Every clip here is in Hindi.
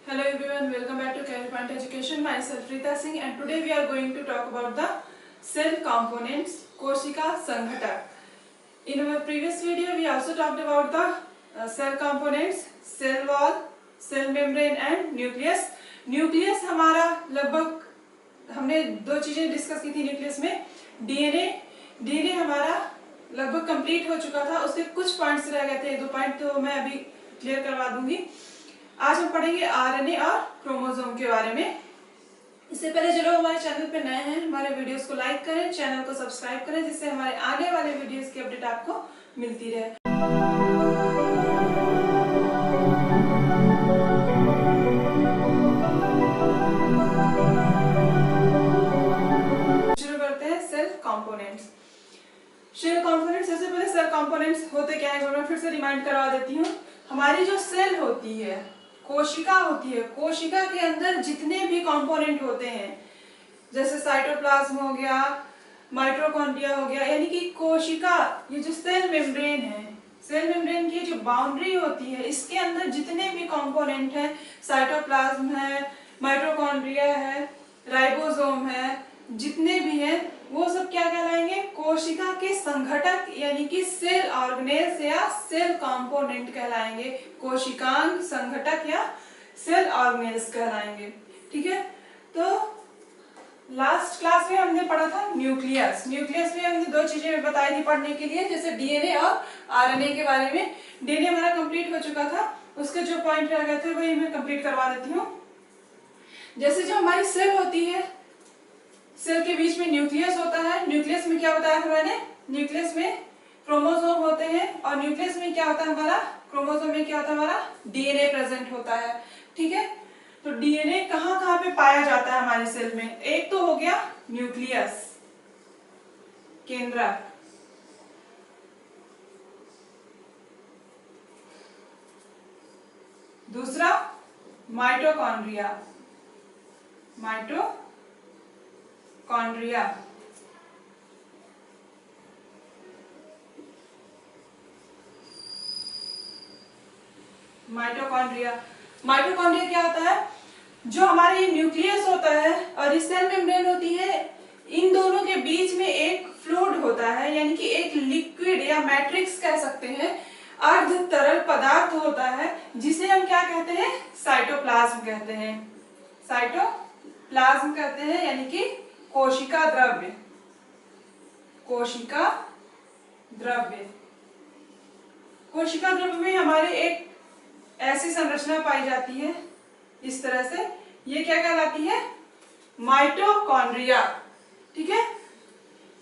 Hello everyone, welcome back to Career Point Education. Myself Rita Singh and today we are going to talk about the cell components, Koshika Sanghatak. In our previous video we also talked about the cell components, cell wall, cell membrane and nucleus. Nucleus हमारा लगभग हमने दो चीजें डिस्कस की थी न्यूक्लियस में. डीएनए हमारा लगभग कंप्लीट हो चुका था, उसके कुछ पॉइंट्स रह गए थे, दो पॉइंट तो मैं अभी क्लियर करवा दूंगी. आज हम पढ़ेंगे आरएनए और क्रोमोसोम के बारे में. इससे पहले जो लोग हमारे चैनल पे नए हैं, हमारे वीडियोस को लाइक करें, चैनल को सब्सक्राइब करें, जिससे हमारे आने वाले वीडियोस की अपडेट आपको मिलती रहे. शुरू करते हैं सेल कंपोनेंट्स. सेल कंपोनेंट्स, सबसे पहले सेल कंपोनेंट्स होते क्या है मैं फिर से रिमाइंड करवा देती हूँ. हमारी जो सेल होती है, कोशिका होती है, कोशिका के अंदर जितने भी कंपोनेंट होते हैं, जैसे साइटोप्लाज्म हो गया, माइटोकॉन्ड्रिया हो गया, यानी कि कोशिका, ये जो सेल मेम्ब्रेन है, सेल मेम्ब्रेन की जो बाउंड्री होती है, इसके अंदर जितने भी कंपोनेंट हैं, साइटोप्लाज्म है, माइटोकॉन्ड्रिया है, राइबोसोम है, जितने भी हैं वो सब क्या कहलाएंगे? कोशिका के संघटक यानी कि सेल ऑर्गेनेल्स या सेल कंपोनेंट कहलाएंगे. कोशिकांग, संघटक या सेल ऑर्गेनेल्स कहलाएंगे. ठीक है. तो लास्ट क्लास में हमने पढ़ा था न्यूक्लियस. न्यूक्लियस में हमने दो चीजें बताई थी पढ़ने के लिए, जैसे डीएनए और आरएनए के बारे में. डीएनए हमारा कंप्लीट हो चुका था, उसके जो पॉइंट रह गए थे वही मैं कंप्लीट करवा देती हूँ. जैसे जो हमारी सेल होती है, सेल के बीच में न्यूक्लियस होता है. न्यूक्लियस में क्या बताया था मैंने? न्यूक्लियस में क्रोमोसोम होते हैं और न्यूक्लियस में क्या होता है हमारा? क्रोमोसोम में क्या होता है हमारा? डीएनए प्रेजेंट होता है. ठीक है. तो डीएनए कहाँ कहाँ पे पाया जाता है हमारे सेल में? एक तो हो गया न्यूक्लियस, केंद्रक. दूसरा माइटोकॉन्ड्रिया, माइटोकॉन्ड्रिया. माइटोकॉन्ड्रिया क्या होता है? जो हमारे न्यूक्लियस होता है और सेल मेम्ब्रेन होती है, इन दोनों के बीच में एक फ्लूइड होता है, यानी कि एक लिक्विड या मैट्रिक्स कह सकते हैं, अर्ध तरल पदार्थ होता है, जिसे हम क्या कहते हैं? साइटोप्लाज्म कहते हैं. साइटोप्लाज्म कहते हैं, यानी कि कोशिका द्रव्य. कोशिका द्रव्य. कोशिका द्रव्य में हमारे एक ऐसी संरचना पाई जाती है इस तरह से, ये क्या कहलाती है? माइटोकॉन्ड्रिया. ठीक है.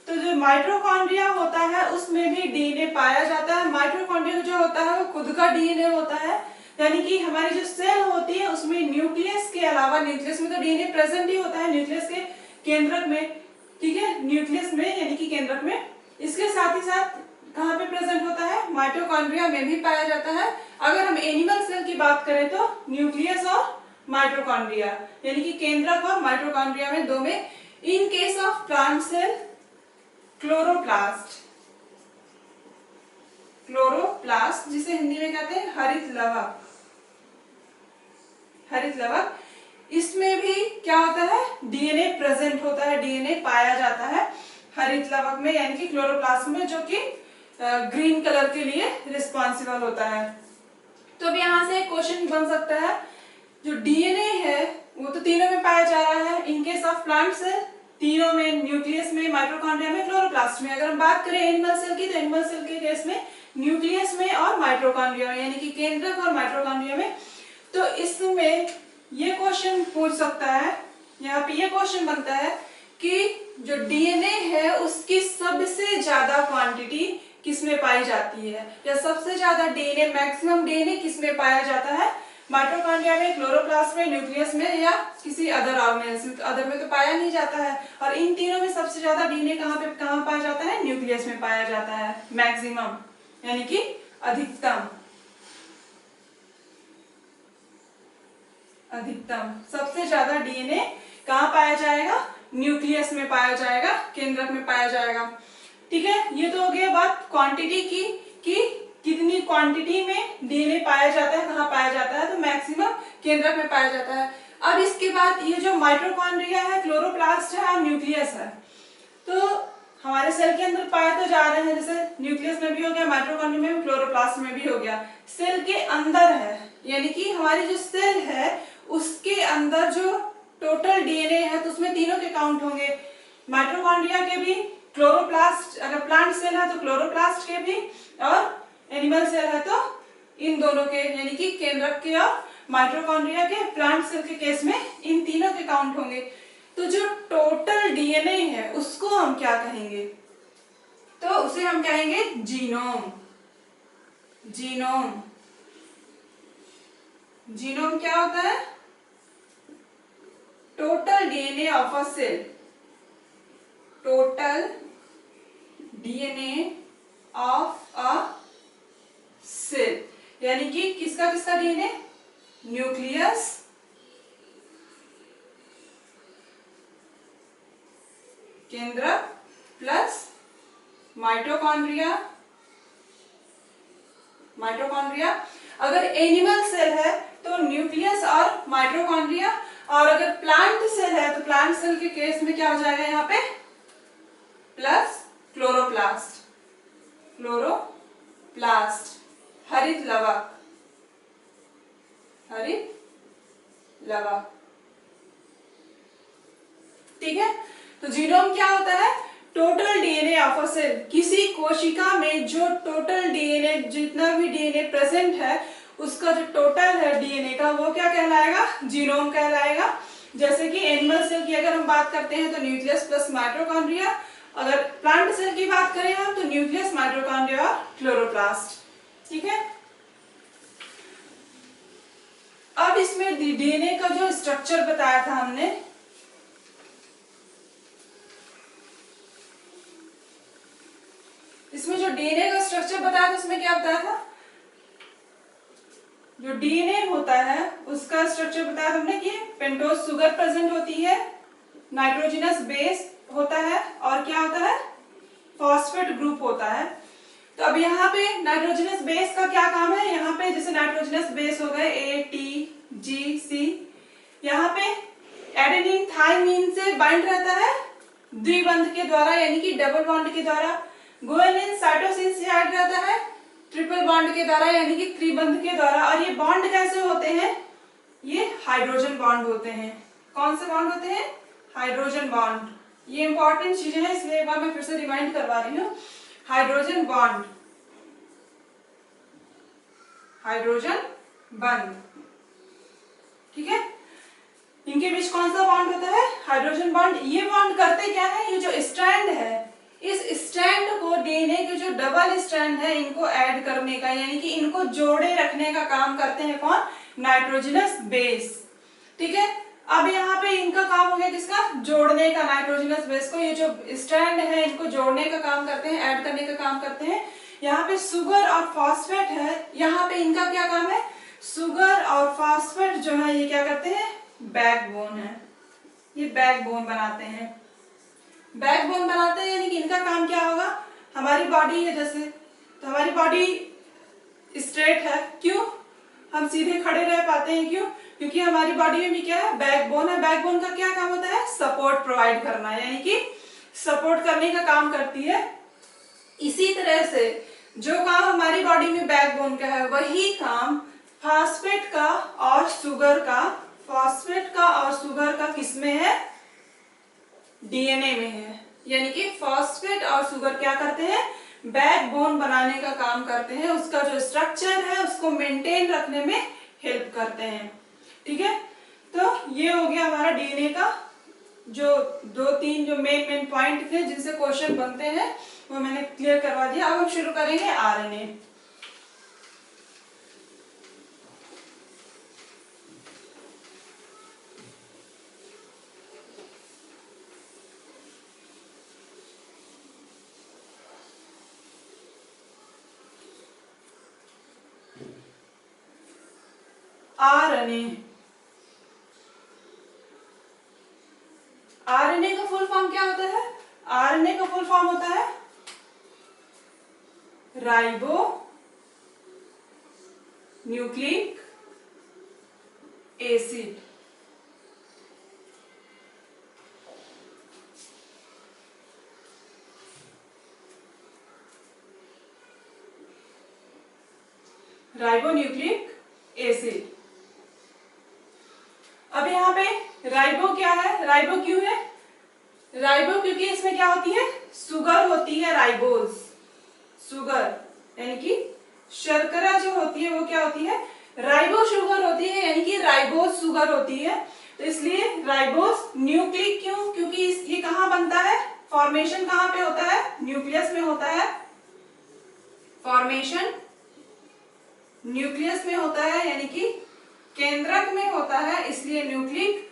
तो जो माइटोकॉन्ड्रिया होता है उसमें भी डीएनए पाया जाता है. माइटोकॉन्ड्रिया जो होता है वो खुद का डीएनए होता है, यानी कि हमारी जो सेल होती है उसमें न्यूक्लियस के अलावा, न्यूक्लियस में तो डीएनए प्रेजेंट ही होता है, न्यूक्लियस के केंद्रक में. ठीक है. न्यूक्लियस में यानी कि केंद्रक में. इसके साथ ही साथ कहाँ पे प्रेजेंट होता है? माइटोकॉन्ड्रिया में भी पाया जाता है. अगर हम एनिमल सेल की बात करें तो न्यूक्लियस और माइटोकॉन्ड्रिया, यानी कि केंद्रक और माइटोकॉन्ड्रिया में, दो में. In case of plant cell chloroplast. Chloroplast जिसे हिंदी में कहते हैं हरित लवक. हरित लवक, इसमें भी क्या होता है? डीएनए प्रेजेंट होता है, डीएनए पाया जाता है हरित लवक में, यानी कि क्लोरोप्लास्ट में, जो कि ग्रीन कलर के लिए रिस्पॉन्सिबल होता है. तो अब यहाँ से एक क्वेश्चन बन सकता है, जो डीएनए है वो तो तीनों में पाया जा रहा है. In case of plant cell तीनों में, न्यूक्लियस में, माइटोकॉन्ड्रिया में, क्लोरोप्लास्ट में. अगर हम बात करें एनिमल सेल की, तो एनिमल सेल के केस में न्यूक्लियस में और माइटोकॉन्ड्रिया में, यानी कि केंद्रक और माइटोकॉन्ड्रिया में. तो इसमें ये क्वेश्चन पूछ सकता है, यहाँ पे ये क्वेश्चन बनता है कि जो डीएनए है उसकी सबसे ज्यादा क्वांटिटी किसमें पाई जाती है, या सबसे ज्यादा डीएनए, मैक्सिमम डीएनए किसमें पाया जाता है? माइटोकॉन्ड्रिया में, क्लोरोप्लास्ट में, न्यूक्लियस में, या किसी अदर ऑर्गेनेल्स में? अदर में तो पाया नहीं जाता है. और इन तीनों में सबसे ज्यादा डीएनए कहाँ पाया जाता है? न्यूक्लियस में पाया जाता है. मैक्सिमम यानी कि अधिकतम. सबसे ज्यादा डीएनए कहाँ पाया जाएगा? न्यूक्लियस में पाया जाएगा, केंद्रक में पाया जाएगा. ठीक है. ये तो हो गया बात क्वांटिटी की, कि कितनी क्वांटिटी में डीएनए पाया जाता है, कहाँ पाया जाता है. तो मैक्सिमम केंद्रक में पाया जाता है। अब इसके बाद ये जो माइटोकॉन्ड्रिया है, क्लोरोप्लास्ट है और न्यूक्लियस है, तो हमारे सेल के अंदर पाए तो जा रहे हैं, जैसे न्यूक्लियस में भी हो गया, माइटोकॉन्ड्रिया में भी, क्लोरोप्लास्ट में भी हो गया। सेल के अंदर है, यानी कि हमारी जो सेल है उसके अंदर जो टोटल डीएनए है तो उसमें तीनों के काउंट होंगे, माइटोकॉन्ड्रिया के भी, क्लोरोप्लास्ट, अगर प्लांट सेल है तो क्लोरोप्लास्ट के भी, और एनिमल सेल है तो इन दोनों के, यानी कि केंद्रक के और माइटोकॉन्ड्रिया के, प्लांट सेल के केस में इन तीनों के काउंट होंगे। तो जो टोटल डीएनए है उसको हम क्या कहेंगे, तो उसे हम कहेंगे जीनोम। जीनोम, जीनोम क्या होता है? Total DNA of a cell, total DNA of a cell, यानी कि किसका किसका डीएनए? न्यूक्लियस, केंद्रक प्लस माइटोकॉन्ड्रिया, माइटोकॉन्ड्रिया। अगर एनिमल सेल है तो न्यूक्लियस और माइटोकॉन्ड्रिया, और अगर प्लांट सेल है तो प्लांट सेल के केस में क्या हो जाएगा यहाँ पे? प्लस क्लोरोप्लास्ट, क्लोरोप्लास्ट, हरित लवक, हरित लवक। ठीक है, तो जीनोम क्या होता है? Total DNA of a cell, किसी कोशिका में जो टोटल डीएनए, जितना भी डीएनए प्रेजेंट है उसका जो टोटल है डीएनए का, वो क्या कहलाएगा? जीनोम कहलाएगा। जैसे कि एनिमल सेल की अगर हम बात करते हैं तो न्यूक्लियस प्लस माइटोकॉन्ड्रिया, अगर प्लांट सेल की बात करें हम तो न्यूक्लियस, माइटोकॉन्ड्रिया और क्लोरोप्लास्ट। ठीक है, अब इसमें डीएनए का जो स्ट्रक्चर बताया था हमने, इसमें जो डीएनए का स्ट्रक्चर बताया था उसमें क्या बताया था? जो डीएनए होता है उसका स्ट्रक्चर बताया था हमने कि पेंटोज शुगर प्रेजेंट होती है, नाइट्रोजनस बेस होता है, और क्या होता है? फॉस्फेट ग्रुप होता है। तो अब यहाँ पे नाइट्रोजनस बेस का क्या काम है? यहाँ पे जैसे नाइट्रोजनस बेस हो गए ए, टी, जी, सी, यहाँ पे एडेनिन थाइमिन से बाइंड रहता है द्विबंध के द्वारा, यानी कि डबल बॉन्ड के द्वारा। गुआनिन साइटोसिन से ऐड रहता है ट्रिपल बॉन्ड के द्वारा, यानी कि त्रिबंध के द्वारा। और ये बॉन्ड कैसे होते हैं? ये हाइड्रोजन बॉन्ड होते हैं। कौन से बॉन्ड होते हैं? Hydrogen bond. ये इंपॉर्टेंट चीजें हैं, इसलिए एक बार मैं फिर से रिमाइंड करवा रही हूँ। हाइड्रोजन बॉन्ड, हाइड्रोजन बंध, ठीक है। इनके बीच कौन सा बॉन्ड होता है? Hydrogen bond. ये बॉन्ड करते क्या है? ये जो स्ट्रैंड है, इस स्ट्रैंड को डीएनए के जो डबल स्ट्रैंड है इनको ऐड करने का, यानी कि इनको जोड़े रखने का काम करते हैं कौन? Nitrogenous base. ठीक है, अब यहाँ पे इनका काम हो गया किसका? जोड़ने का, नाइट्रोजनस बेस को। ये जो स्ट्रैंड है इनको जोड़ने का काम करते हैं, ऐड करने का काम करते हैं। यहाँ पे शुगर और फॉस्फेट है, यहाँ पे इनका क्या काम है? शुगर और फॉस्फेट जो है ये क्या करते हैं? बैकबोन है, ये बैकबोन बनाते हैं। बैकबोन बनाते हैं यानी कि इनका काम क्या होगा? हमारी बॉडी है जैसे, तो हमारी बॉडी स्ट्रेट है, क्यों? हम सीधे खड़े रह पाते हैं, क्यों? क्योंकि हमारी बॉडी में भी क्या है? बैकबोन है। बैकबोन का क्या काम होता है? सपोर्ट प्रोवाइड करना, यानी कि सपोर्ट करने का काम करती है। इसी तरह से जो काम हमारी बॉडी में बैकबोन का है वही काम फॉस्फेट का और शुगर का, फॉस्फेट का और शुगर का किसमें है? डीएनए में है। यानी कि फॉस्फेट और शुगर क्या करते हैं? बैकबोन बनाने का काम करते हैं, उसका जो स्ट्रक्चर है उसको मेंटेन रखने में हेल्प करते हैं। ठीक है, तो ये हो गया हमारा डीएनए का जो दो तीन जो मेन पॉइंट थे जिनसे क्वेश्चन बनते हैं वो मैंने क्लियर करवा दिया। अब हम शुरू करेंगे आरएनए। आरएनए, आरएनए का फुल फॉर्म क्या होता है? आरएनए का फुल फॉर्म होता है ribo nucleic acid. Ribonucleic acid. अब यहाँ पे राइबो क्या है, राइबो क्यों है, राइबो क्योंकि इसमें क्या होती है, सुगर होती है, राइबोज सुगर, यानी कि शर्करा जो होती है वो क्या होती है, राइबो शुगर होती है, यानी कि राइबोज शुगर होती है। तो इसलिए राइबोज न्यूक्लिक क्यों, क्योंकि ये कहाँ बनता है, फॉर्मेशन कहाँ पे होता है, न्यूक्लियस में होता है, फॉर्मेशन न्यूक्लियस में होता है, यानी कि केंद्रक में होता है, इसलिए न्यूक्लिक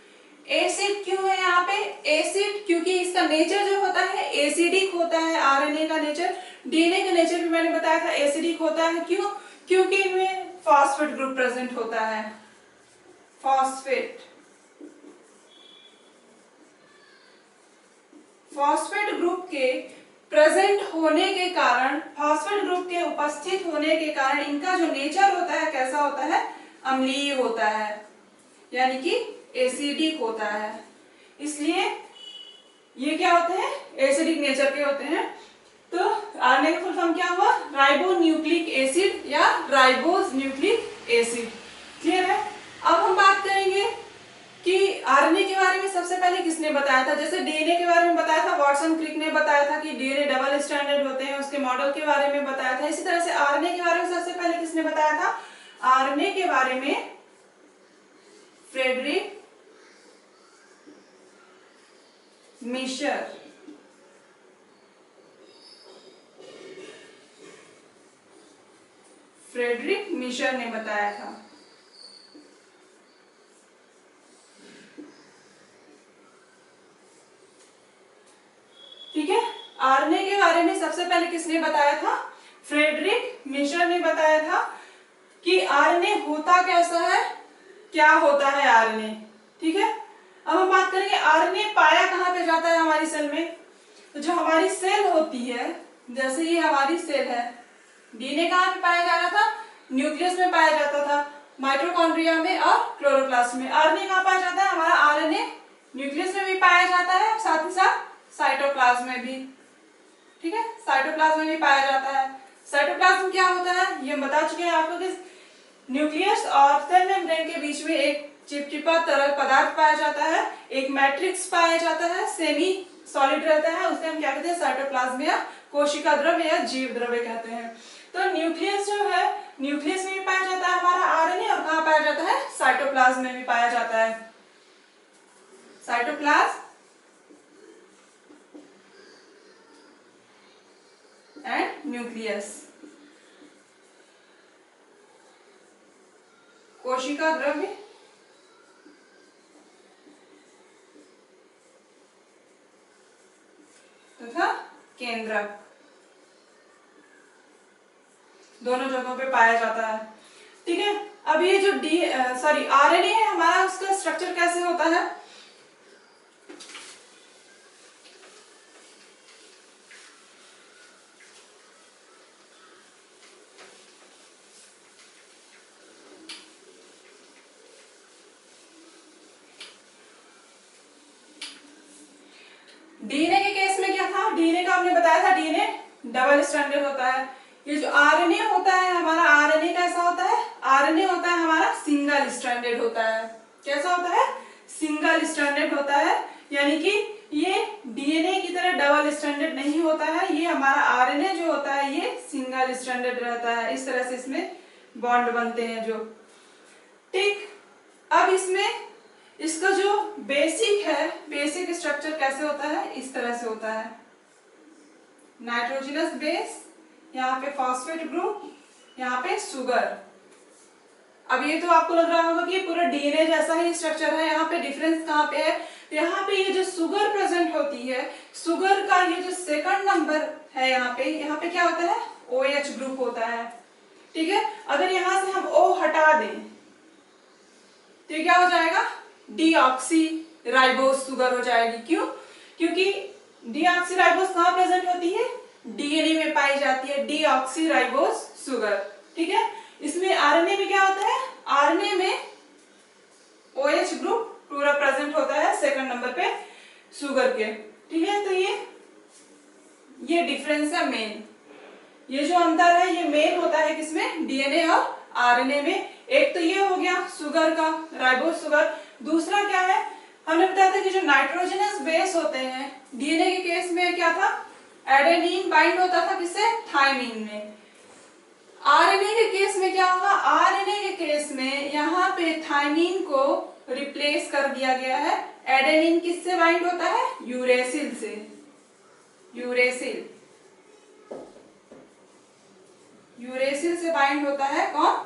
एसिड क्यों है यहाँ पे, एसिड क्योंकि इसका नेचर जो होता है एसिडिक होता है, आरएनए का नेचर, डीएनए का नेचर भी मैंने बताया था एसिडिक होता है, क्यों, क्योंकि इनमें फॉस्फेट ग्रुप प्रेजेंट होता है, फॉस्फेट ग्रुप के प्रेजेंट होने के कारण, फॉस्फेट ग्रुप के उपस्थित होने के कारण इनका जो नेचर होता है कैसा होता है, अम्लीय होता है, यानी कि एसिडिक होता है। इसलिए ये क्या होते हैं, एसिडिक नेचर के होते हैं। तो आरएनए का फुल फॉर्म क्या हुआ, राइबोन्यूक्लिक एसिड या राइबोज न्यूक्लिक एसिड। क्लियर है। अब हम बात करेंगे कि आरएनए के बारे में सबसे पहले किसने बताया था, जैसे डीएनए के बारे में बताया था वाटसन क्रिक ने बताया था कि डीएनए डबल स्ट्रैंडेड होते हैं, उसके मॉडल के बारे में बताया था। इसी तरह से आरएनए के बारे में सबसे पहले किसने बताया था, आरएनए के बारे में फ्रेडरिक मिशर, फ्रेडरिक मिशर ने बताया था। ठीक है, आरएनए के बारे में सबसे पहले किसने बताया था, फ्रेडरिक मिशर ने बताया था कि आरएनए होता कैसा है, क्या होता है आरएनए। ठीक है, अब हम बात करेंगे आरएनए पाया कहाँ पे जाता है हमारी सेल में। तो जो हमारी सेल होती है, जैसे ये हमारी सेल है, डीएनए कहाँ पे पाया जा रहा था, न्यूक्लियस में पाया जाता था, माइटोकॉन्ड्रिया में और क्लोरोप्लास्ट में। आरएनए कहाँ पाया जाता है, हमारा आरएनए न्यूक्लियस में भी पाया जाता है, साथ ही साथ साइटोप्लाज्म में भी। ठीक है, साइटोप्लाज्म में भी पाया जाता है। साइटोप्लाज्म क्या होता है, ये हम बता चुके हैं आपको कि न्यूक्लियस और सेल मेम्ब्रेन के बीच में एक चिपचिपा तरल पदार्थ पाया जाता है, एक मैट्रिक्स पाया जाता है, सेमी सॉलिड रहता है, उसे हम क्या कहते हैं, साइटोप्लाज्म या कोशिका द्रव्य या जीव द्रव्य कहते हैं। तो न्यूक्लियस जो है, न्यूक्लियस में भी पाया जाता है हमारा आरएनए, और कहाँ पाया जाता है, साइटोप्लाज्म में भी पाया जाता है। साइटोप्लाज्म एंड न्यूक्लियस, कोशिका द्रव्य तथा केंद्रक, दोनों जगहों पे पाया जाता है। ठीक है, अब ये जो आरएनए है हमारा, उसका स्ट्रक्चर कैसे होता है, डीएनए के केस में क्या था, डीएनए का आपने बताया था डीएनए डबल स्ट्रैंडेड होता है। ये जो आरएनए होता है हमारा, आरएनए कैसा होता है, आरएनए होता है हमारा सिंगल स्ट्रैंडेड होता है। कैसा होता है, सिंगल स्ट्रैंडेड होता है, यानी कि ये डीएनए की तरह डबल स्ट्रैंडेड नहीं होता है। ये हमारा आरएनए जो होता है ये सिंगल स्ट्रैंडेड रहता है, इस तरह से इसमें बॉन्ड बनते हैं जो। ठीक, अब इसमें इसका जो बेसिक है, बेसिक स्ट्रक्चर कैसे होता है, इस तरह से होता है, नाइट्रोजनस बेस, यहाँ पे फॉस्फेट ग्रुप, यहाँ पे सुगर। अब ये तो आपको लग रहा होगा कि पूरा डीएनए जैसा ही स्ट्रक्चर है, यहाँ पे डिफरेंस कहाँ पे है, यहाँ पे ये जो सुगर प्रेजेंट होती है, सुगर का ये जो सेकंड नंबर है यहाँ पे क्या होता है, OH ग्रुप होता है। ठीक है, अगर यहाँ से हम O हटा दें तो क्या हो जाएगा, डीऑक्सी राइबोज सुगर हो जाएगी। क्यों, क्योंकि डीऑक्सी राइबोज कहाँ प्रेजेंट होती है, डीएनए में पाई जाती है डीऑक्सी राइबोज सुगर। ठीक है, इसमें आरएनए में क्या होता है, आरएनए में डीएनए और आरएनए में। एक तो ये हो गया शुगर का, राइबोज शुगर। दूसरा क्या है, हमने बताया था कि जो नाइट्रोजनस बेस होते हैं, डीएनए के केस में क्या था, एडेनिन बाइंड होता था किससे, थायमिन में। आरएनए के केस में क्या होगा, आरएनए के केस में यहाँ पे थायमिन को रिप्लेस कर दिया गया है। एडेनिन किससे बाइंड होता है, यूरेसिल से। यूरेसिल से बाइंड होता है कौन,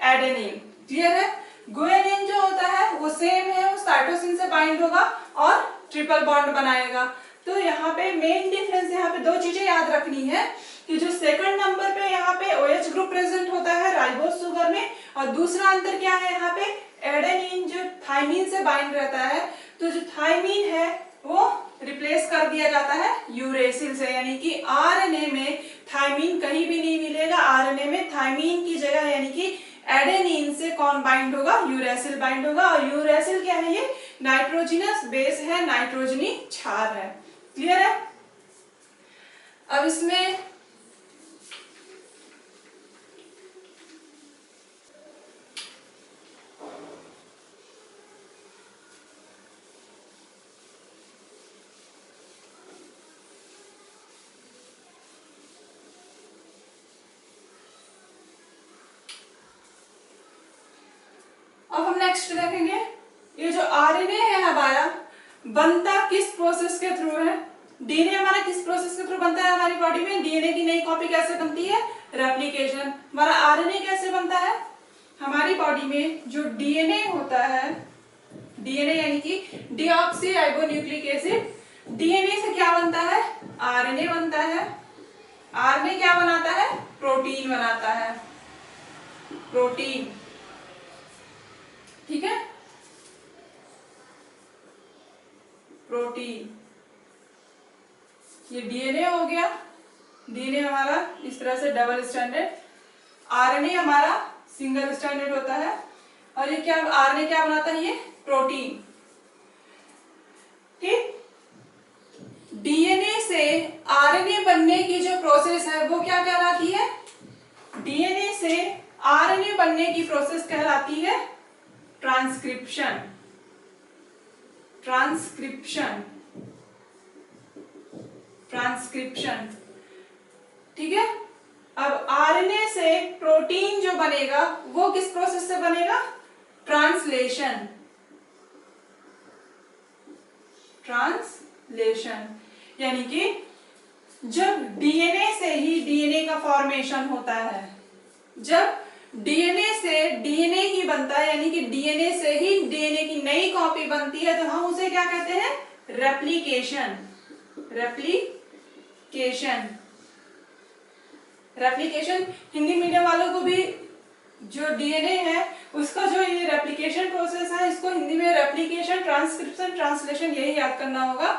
एडेनिन। क्लियर है। गुआनिन जो होता है वो सेम है, वो साइटोसिन से बाइंड होगा और ट्रिपल बॉन्ड बनाएगा। तो यहाँ पे मेन डिफरेंस, यहाँ पे दो चीजें याद रखनी है कि जो सेकंड नंबर पे यहाँ पे OH ग्रुप प्रेजेंट होता है राइबोज शुगर में, और दूसरा अंतर क्या है, यहाँ पे एडेनिन जो थायमिन से बाइंड रहता है, तो जो थायमिन है वो रिप्लेस कर दिया जाता है यूरेसिल से। यानी कि आरएनए में थायमिन कहीं भी नहीं मिलेगा, आरएनए में थायमिन की जगह यानी कि एडेनिन से कौन बाइंड होगा, यूरेसिल बाइंड होगा। और यूरेसिल क्या है, ये नाइट्रोजनस बेस है, नाइट्रोजनी क्षार है। क्लियर है। अब इसमें अब हम नेक्स्ट देखेंगे, ये जो आरएनए है हमारा बनता किस प्रोसेस के थ्रू है। डीएनए हमारा किस प्रोसेस के थ्रू बनता है हमारी बॉडी में, डीएनए की नई कॉपी कैसे बनती है, रेप्लिकेशन। हमारा आरएनए कैसे बनता है, हमारी बॉडी में जो डीएनए होता है, डीएनए यानी कि डीऑक्सी राइबोन्यूक्लिक एसिड, डीएनए से क्या बनता है, आरएनए बनता है। आरएनए क्या बनाता है, प्रोटीन बनाता है, प्रोटीन। ठीक है, प्रोटीन। ये डीएनए हो गया, डीएनए हमारा इस तरह से डबल स्टैंडर्ड, आरएनए हमारा सिंगल स्टैंडर्ड होता है। और ये क्या, आरएनए क्या बनाता है, ये प्रोटीन। ठीक, डीएनए से आरएनए बनने की जो प्रोसेस है वो क्या कहलाती है, डीएनए से आरएनए बनने की प्रोसेस कहलाती है ट्रांसक्रिप्शन। Transcription, transcription. ठीक है। अब आरएनए से प्रोटीन जो बनेगा वो किस प्रोसेस से बनेगा, ट्रांसलेशन। ट्रांसलेशन यानी कि जब डीएनए से ही डीएनए का फॉर्मेशन होता है, जब डीएनए से डीएनए ही बनता है, यानी कि डीएनए से ही डीएनए की नई कॉपी बनती है, तो हम उसे क्या कहते हैं, replication. Replication, replication Hindi medium वालों को भी जो डीएनए है उसका जो ये रेप्लिकेशन प्रोसेस है, इसको हिंदी में रेप्लिकेशन, ट्रांसक्रिप्शन, ट्रांसलेशन यही याद करना होगा।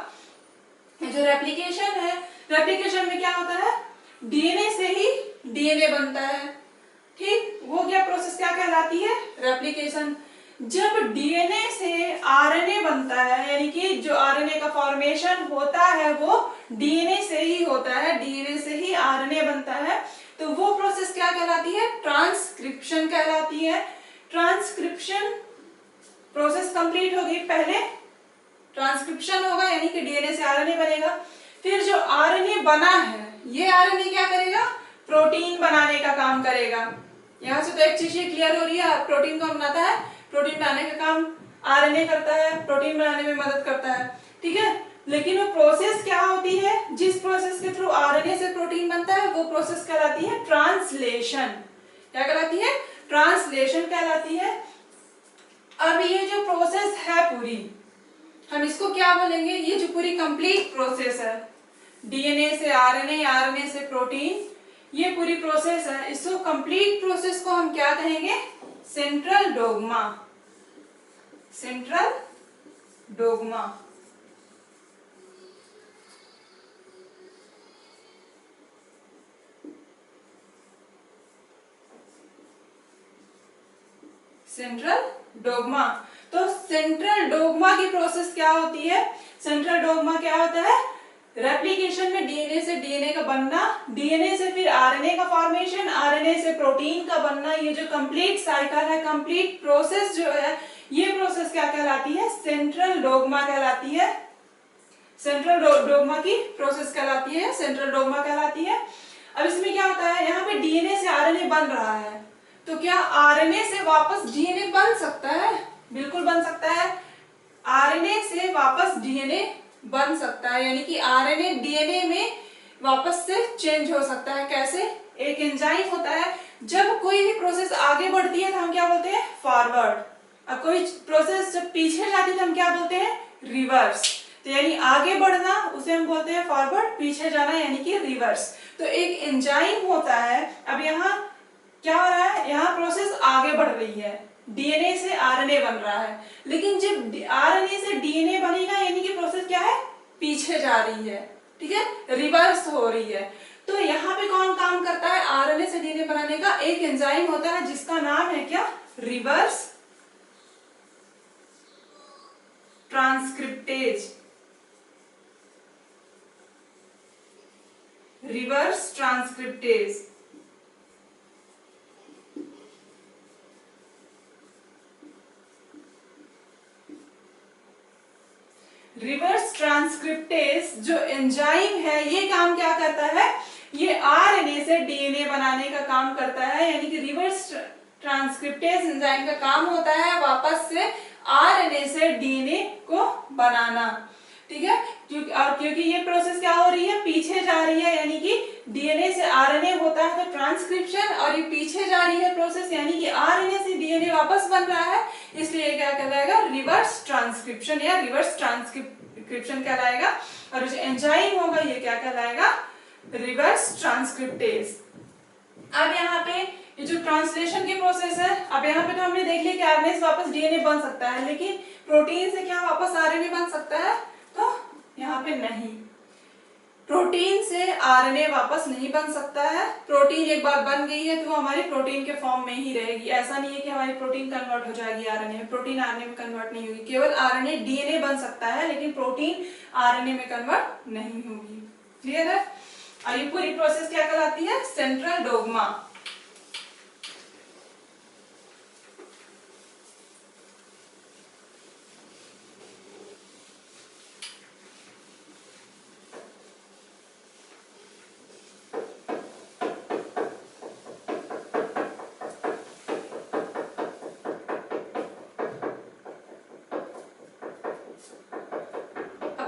जो रेप्लिकेशन है, रेप्लिकेशन में क्या होता है, डीएनए से ही डीएनए बनता है। ठीक, वो क्या प्रोसेस क्या कहलाती है, रेप्लिकेशन। जब डीएनए से आरएनए बनता है, यानी कि जो आरएनए का फॉर्मेशन होता है वो डीएनए से ही होता है, डीएनए से ही आरएनए बनता है, तो वो प्रोसेस क्या कहलाती है, ट्रांसक्रिप्शन कहलाती है। ट्रांसक्रिप्शन प्रोसेस कंप्लीट होगी, पहले ट्रांसक्रिप्शन होगा यानी कि डीएनए से आरएनए बनेगा, फिर जो आरएनए बना है ये आरएनए क्या करेगा, प्रोटीन बनाने का काम करेगा। यहाँ से तो एक चीज ये क्लियर हो रही है, प्रोटीन कौन बनाता है, प्रोटीन बनाने का काम आरएनए करता है, प्रोटीन बनाने में मदद करता है। ठीक है, लेकिन वो प्रोसेस क्या होती है, जिस प्रोसेस के थ्रू आरएनए से प्रोटीन बनता है वो प्रोसेस कहलाती है ट्रांसलेशन। क्या कहलाती है, ट्रांसलेशन कहलाती है। अब ये जो प्रोसेस है पूरी, हम इसको क्या बोलेंगे, ये जो पूरी कंप्लीट प्रोसेस है, डीएनए से आरएनए, आरएनए से प्रोटीन, ये पूरी प्रोसेस है, इसको कंप्लीट प्रोसेस को हम क्या कहेंगे, central dogma. Central dogma. Central dogma. तो सेंट्रल डोग्मा की प्रोसेस क्या होती है, सेंट्रल डोग्मा क्या होता है, रेप्लिकेशन में डीएनए से डीएनए का बनना, डीएनए से फिर आरएनए का फॉर्मेशन, आरएनए से प्रोटीन का बनना, ये जो कंप्लीट साइकिल है, कंप्लीट प्रोसेस जो है, ये प्रोसेस क्या कहलाती है? सेंट्रल डोग्मा कहलाती है। सेंट्रल डोग्मा की प्रोसेस कहलाती है, सेंट्रल डोग्मा कहलाती है। अब इसमें क्या होता है, यहाँ पे डीएनए से आरएनए बन रहा है, तो क्या आरएनए से वापस डीएनए बन सकता है? बिल्कुल बन सकता है। आरएनए से वापस डीएनए बन सकता है, यानी कि आरएनए डीएनए में वापस से चेंज हो सकता है। कैसे? एक एंजाइम होता है, जब कोई भी प्रोसेस आगे बढ़ती है तो हम क्या बोलते हैं? फॉरवर्ड। और कोई प्रोसेस जब पीछे जाती है तो हम क्या बोलते हैं? रिवर्स। तो यानी आगे बढ़ना उसे हम बोलते हैं फॉरवर्ड, पीछे जाना यानी कि रिवर्स। तो एक एंजाइम होता है। अब यहाँ क्या हो रहा है? यहाँ प्रोसेस आगे बढ़ रही है, डीएनए से आरएनए बन रहा है, लेकिन जब आरएनए से डीएनए बनेगा यानी कि प्रोसेस क्या है? पीछे जा रही है, ठीक है, रिवर्स हो रही है। तो यहाँ पे कौन काम करता है? आरएनए से डीएनए बनाने का एक एंजाइम होता है जिसका नाम है क्या? Reverse transcriptase. Reverse transcriptase. Reverse transcriptase जो एंजाइम है, ये काम क्या करता है? ये आरएनए से डीएनए बनाने का काम करता है, यानी कि रिवर्स ट्रांसक्रिप्टेज एंजाइम का काम होता है वापस से आरएनए से डीएनए को बनाना, ठीक है। क्योंकि ये प्रोसेस क्या हो रही है? पीछे जा रही है, यानी कि डीएनए से आरएनए होता है तो ट्रांसक्रिप्शन, और ये पीछे जा रही है प्रोसेस, यानी कि आरएनए से डीएनए वापस बन रहा है, इसलिए क्या कहलाएगा? रिवर्स ट्रांसक्रिप्शन या रिवर्स ट्रांसक्रिप्शन कहलाएगा। और जो एंजाइम होगा ये क्या कहलाएगा? Reverse transcriptase. अब यहाँ पे ये जो ट्रांसलेशन की प्रोसेस है, अब यहाँ पे तो हमने देख लिया कि आरएनए से वापस डीएनए बन सकता है, लेकिन प्रोटीन से क्या वापस आरएनए बन सकता है? तो यहाँ पे नहीं, प्रोटीन से आरएनए वापस नहीं बन सकता है। प्रोटीन एक बार बन गई है तो वो हमारी प्रोटीन के फॉर्म में ही रहेगी। ऐसा नहीं है कि हमारी प्रोटीन कन्वर्ट हो जाएगी आरएनए में, प्रोटीन आरएनए में कन्वर्ट नहीं होगी। केवल आरएनए डीएनए बन सकता है, लेकिन प्रोटीन आरएनए में कन्वर्ट नहीं होगी। क्लियर है? और ये पूरी प्रोसेस क्या कहलाती है? Central dogma.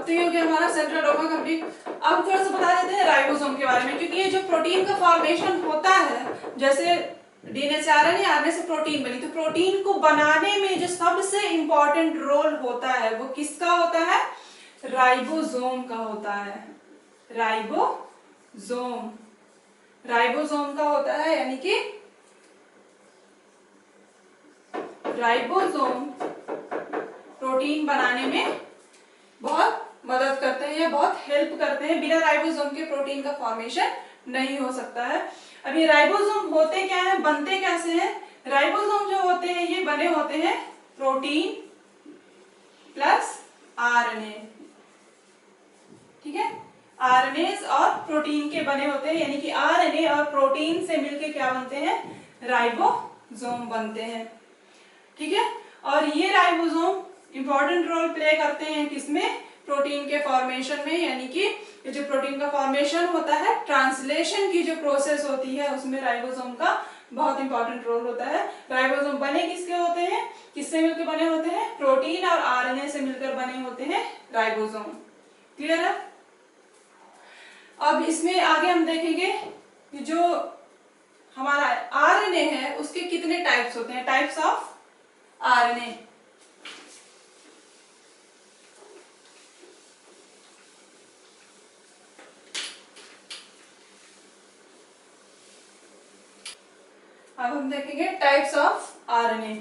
तो ये हो गया हमारा सेंट्रल डोग्मा कंप्लीट। अब थोड़ा सा बता देते हैं राइबोसोम के बारे में, क्योंकि ये जो प्रोटीन का फॉर्मेशन होता है, जैसे डीएनए से आरएनए, आरएनए से प्रोटीन बनी, तो प्रोटीन को बनाने में जो सबसे इंपॉर्टेंट रोल होता है वो किसका होता है? राइबोसोम का होता है। राइबोसोम, राइबोसोम का होता है, यानी कि राइबोसोम प्रोटीन बनाने में बहुत मदद करते हैं या बहुत हेल्प करते हैं। बिना राइबोसोम के प्रोटीन का फॉर्मेशन नहीं हो सकता है। अब ये राइबोसोम होते क्या है, बनते कैसे हैं? राइबोसोम जो होते हैं ये बने होते हैं प्रोटीन प्लस आरएनए, ठीक है, आरएनए और प्रोटीन के बने होते हैं, यानी कि आरएनए और प्रोटीन से मिलके क्या बनते हैं? राइबोसोम बनते हैं, ठीक है। और ये राइबोसोम इंपॉर्टेंट रोल प्ले करते हैं किसमें? प्रोटीन के फॉर्मेशन में, यानी कि ये जो प्रोटीन का फॉर्मेशन होता है, ट्रांसलेशन की जो प्रोसेस होती है, उसमें राइबोसोम का बहुत इंपॉर्टेंट रोल होता है। राइबोसोम बने किसके होते हैं? किससे मिलकर बने होते हैं? प्रोटीन और आरएनए से मिलकर बने होते हैं राइबोसोम। क्लियर है? अब इसमें आगे हम देखेंगे कि जो हमारा आरएनए है उसके कितने टाइप्स होते हैं, टाइप्स ऑफ आरएनए। अब हम देखेंगे टाइप्स ऑफ आरएनए।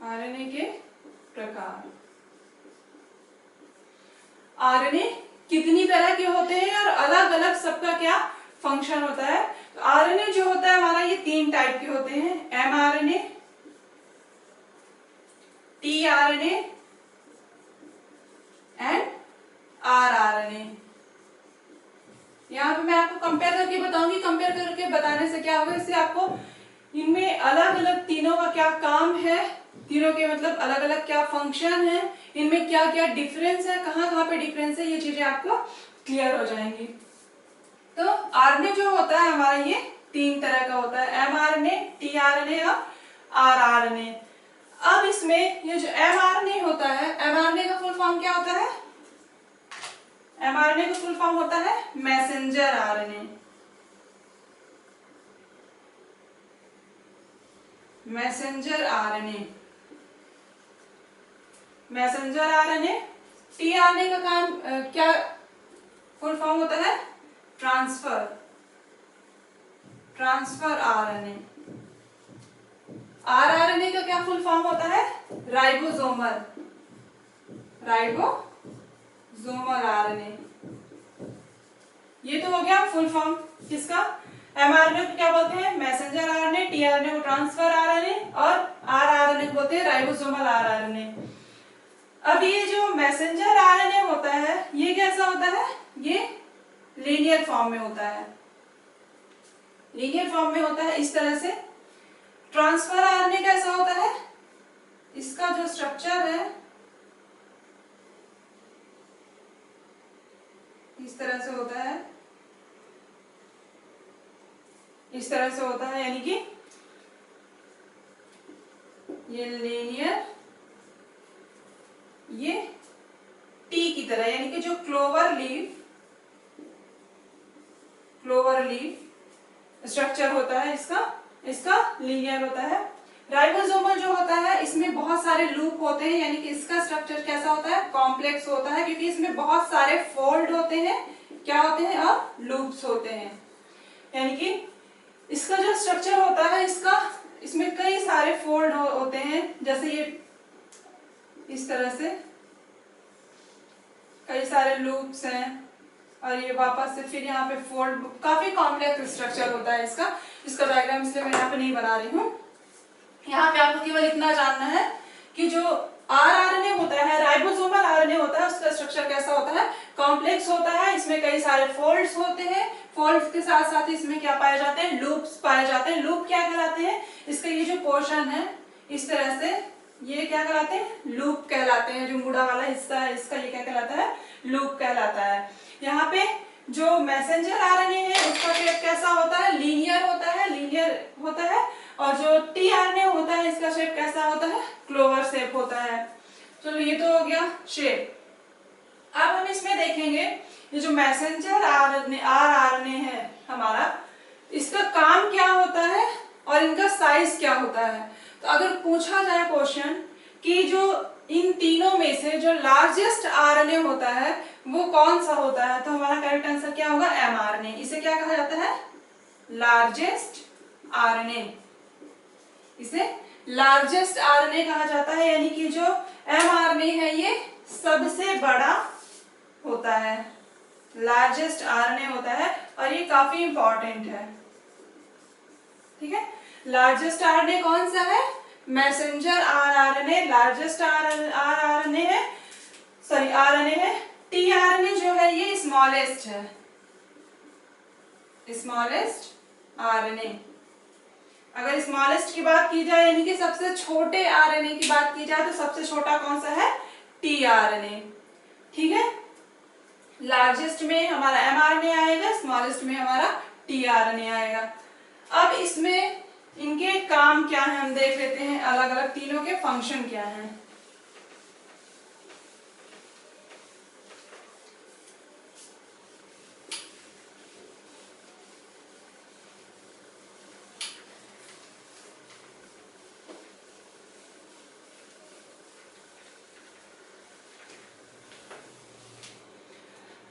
आरएनए के प्रकार। आरएनए कितनी तरह के होते हैं और अलग अलग सबका क्या फंक्शन होता है। तो आरएनए जो होता है हमारा ये 3 टाइप के होते हैं, एमआरएनए, टीआरएनए एंड आरआरएनए। यहाँ पे मैं आपको कंपेयर करके बताऊंगी, कंपेयर करके बताने से क्या होगा, इससे आपको इनमें अलग अलग तीनों का क्या काम है, तीनों के मतलब अलग अलग क्या फंक्शन है, इनमें क्या क्या डिफरेंस है, कहाँ कहाँ पे डिफरेंस है, ये चीजें आपको क्लियर हो जाएंगी। तो आरएनए जो होता है हमारा ये 3 तरह का होता है, एमआरएनए, टीआरएनए और आरआरएनए। अब इसमें ये जो एमआरएनए होता है, एमआरएनए का फुल फॉर्म क्या होता है? एमआरएनए का फुल फॉर्म होता है messenger RNA. Messenger RNA, messenger RNA. TRNA का काम क्या फुल फॉर्म होता है? Transfer, transfer RNA. आरआरएनए का क्या फुल फॉर्म होता है? Ribosomal, ribosomal RNA. ये तो हो गया फुल फॉर्म किसका? एमआरएनए को क्या बोलते हैं? मैसेंजर आरएनए, टीआरएनए को ट्रांसफर आरएनए और आरआरएनए को बोलते हैं राइबोसोमल आरआरएनए। अब ये जो मैसेंजर आरएनए होता है ये कैसा होता है? ये लीनियर फॉर्म में होता है, लीनियर फॉर्म में होता है इस तरह से। ट्रांसफर आरएनए कैसा होता है? इसका जो स्ट्रक्चर है इस तरह से होता है, इस तरह से होता है, यानी कि ये लीनियर, ये टी की तरह, यानी कि जो क्लोवर लीफ स्ट्रक्चर होता है इसका लीनियर होता है। राइबोसोमल जो होता है इसमें बहुत सारे लूप होते हैं, यानी कि इसका स्ट्रक्चर कैसा होता है? कॉम्प्लेक्स होता है, क्योंकि इसमें बहुत सारे फोल्ड होते हैं, क्या होते हैं? और लूप्स होते हैं। यानी कि इसका जो स्ट्रक्चर होता है इसमें कई सारे फोल्ड होते हैं, जैसे ये इस तरह से कई सारे लूप्स हैं और ये वापस से फिर यहाँ पे फोल्ड, काफी कॉम्प्लेक्स स्ट्रक्चर होता है इसका डायग्राम इसलिए मैं यहाँ पे नहीं बना रही हूँ। यहाँ पे आपको केवल इतना जानना है कि जो आरआरएनए होता है, राइबोसोमल आरएनए होता है, उसका स्ट्रक्चर कैसा होता है? कॉम्प्लेक्स होता है, इसमें कई सारे फोल्ड्स होते हैं, फोल्ड्स के साथ साथ इसमें क्या पाए जाते हैं? लूप्स पाए जाते हैं। लूप क्या कहलाते हैं? इसका ये जो पोर्शन है इस तरह से, ये क्या कहलाते हैं? लूप कहलाते हैं। जो मुड़ा वाला हिस्सा है इसका ये क्या कहलाता है? लूप कहलाता है। यहाँ पे जो मैसेंजर आरएनए है उसका शेप कैसा होता है? लीनियर होता है और जो टीआरएनए होता है इसका शेप कैसा होता है? क्लोवर शेप होता है। चलो ये तो हो गया शेप। अब हम इसमें देखेंगे ये जो मैसेंजर आरआरएनए है हमारा, इसका काम क्या होता है और इनका साइज क्या होता है। तो अगर पूछा जाए क्वेश्चन कि जो इन तीनों में से जो लार्जेस्ट आरएनए होता है वो कौन सा होता है, तो हमारा करेक्ट आंसर क्या होगा? एमआरएनए। इसे क्या कहा जाता है? Largest RNA. इसे लार्जेस्ट आरएनए कहा जाता है, यानी कि जो एमआरएनए है ये सबसे बड़ा होता है, लार्जेस्ट आरएनए होता है और ये काफी इंपॉर्टेंट है। ठीक है, लार्जेस्ट आरएनए कौन सा है? मैसेंजर आरएनए लार्जेस्ट आरएनए है, सॉरी आरएनए है। टीआरएनए जो है ये स्मॉलेस्ट है, स्मॉलेस्ट आरएनए। अगर स्मॉलेस्ट की बात की जाए यानी कि सबसे छोटे आरएनए की बात की जाए तो सबसे छोटा कौन सा है? टीआरएनए। ठीक है, लार्जेस्ट में हमारा एमआरएनए आएगा, स्मॉलेस्ट में हमारा टीआरएनए आएगा। अब इसमें इनके काम क्या है हम देख लेते हैं, अलग अलग तीनों के फंक्शन क्या हैं।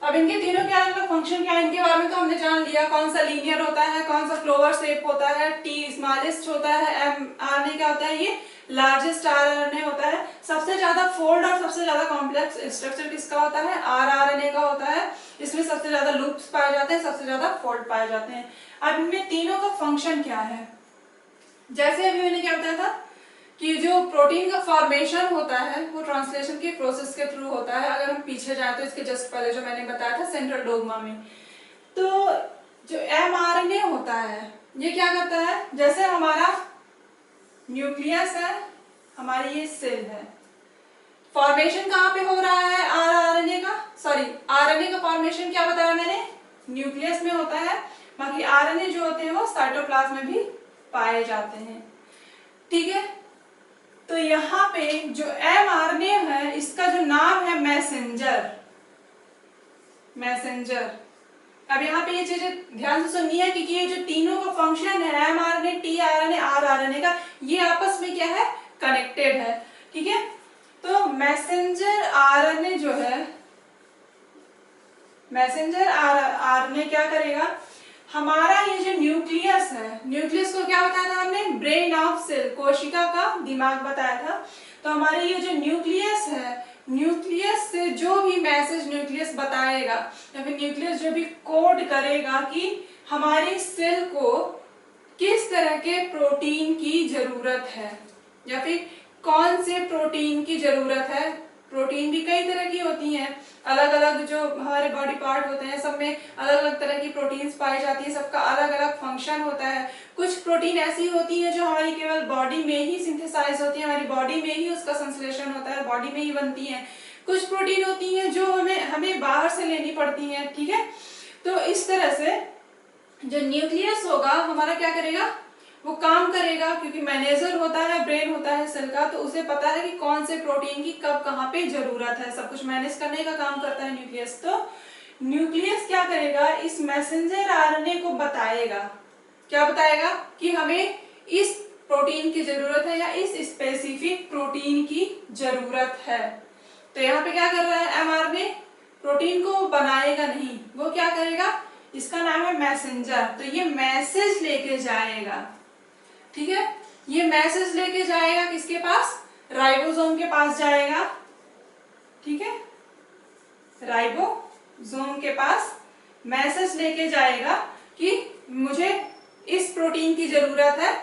अब इनके तीनों के अलग अलग फंक्शन क्या है, इनके बारे में तो हमने जान लिया, कौन सा लीनियर होता है, कौन सा क्लोवर शेप होता है, टी स्मॉलेस्ट होता है, एम आरएनए क्या होता है, ये लार्जेस्ट आरएनए होता है। सबसे ज्यादा फोल्ड और सबसे ज्यादा कॉम्प्लेक्स स्ट्रक्चर किसका होता है? आरआरएनए का होता है। इसमें सबसे ज्यादा लूप्स पाए जाते हैं, सबसे ज्यादा फोल्ड पाए जाते हैं। अब इनमें तीनों का फंक्शन क्या है? जैसे अभी मैंने क्या बताया था कि जो प्रोटीन का फॉर्मेशन होता है वो ट्रांसलेशन के प्रोसेस के थ्रू होता है। अगर हम पीछे जाए तो इसके जस्ट पहले जो मैंने बताया था सेंट्रल डोग्मा में, तो जो एमआरएनए होता है ये क्या करता है? जैसे हमारा न्यूक्लियस है, हमारी ये सेल है, फॉर्मेशन कहाँ पे हो रहा है आरएनए का? सॉरी, आरएनए का फॉर्मेशन क्या बताया मैंने? न्यूक्लियस में होता है। बाकी आरएनए जो होते हैं वो साइटोप्लाज्म में भी पाए जाते हैं। ठीक है, तो यहाँ पे जो एमआरएनए है इसका जो नाम है मैसेंजर। मैसेंजर। अब यहाँ पे ये चीजें ध्यान से सुननी है क्योंकि ये जो तीनों का फंक्शन है एमआरएनए, टीआरएनए, आरआरएनए का, ये आपस में क्या है? कनेक्टेड है। ठीक है, तो मैसेंजर आरएनए जो है, मैसेंजर आरएनए क्या करेगा? हमारा ये जो न्यूक्लियस है, न्यूक्लियस को क्या बताया था हमने? ब्रेन ऑफ सेल, कोशिका का दिमाग बताया था। तो हमारे ये जो न्यूक्लियस है, न्यूक्लियस से जो भी मैसेज न्यूक्लियस बताएगा या फिर न्यूक्लियस जो भी कोड करेगा कि हमारी सेल को किस तरह के प्रोटीन की जरूरत है या फिर कौन से प्रोटीन की जरूरत है। प्रोटीन भी कई तरह की होती हैं, अलग अलग जो हमारे बॉडी पार्ट होते हैं सब में अलग अलग तरह की प्रोटीन्स पाई जाती है, सबका अलग अलग फंक्शन होता है। कुछ प्रोटीन ऐसी होती है जो हमारी केवल बॉडी में ही सिंथेसाइज होती है, हमारी बॉडी में ही उसका संश्लेषण होता है, बॉडी में ही बनती है। कुछ प्रोटीन होती है जो हमें बाहर से लेनी पड़ती है। ठीक है, तो इस तरह से जो न्यूक्लियस होगा हमारा क्या करेगा? वो काम करेगा क्योंकि मैनेजर होता है, ब्रेन होता है सेल का, तो उसे पता है कि कौन से प्रोटीन की कब कहाँ पे जरूरत है, सब कुछ मैनेज करने का काम करता है न्यूक्लियस। तो न्यूक्लियस क्या करेगा? इस मैसेंजर आरएनए को बताएगा। क्या बताएगा? कि हमें इस प्रोटीन की जरूरत है या इस स्पेसिफिक प्रोटीन की जरूरत है। तो यहाँ पे क्या कर रहा है एमआरएनए? प्रोटीन को बनाएगा नहीं, वो क्या करेगा? इसका नाम है मैसेंजर। तो ये मैसेज लेके जाएगा। ठीक है, ये मैसेज लेके जाएगा किसके पास? राइबोसोम के पास जाएगा। ठीक है, राइबोसोम के पास मैसेज लेके जाएगा कि मुझे इस प्रोटीन की जरूरत है।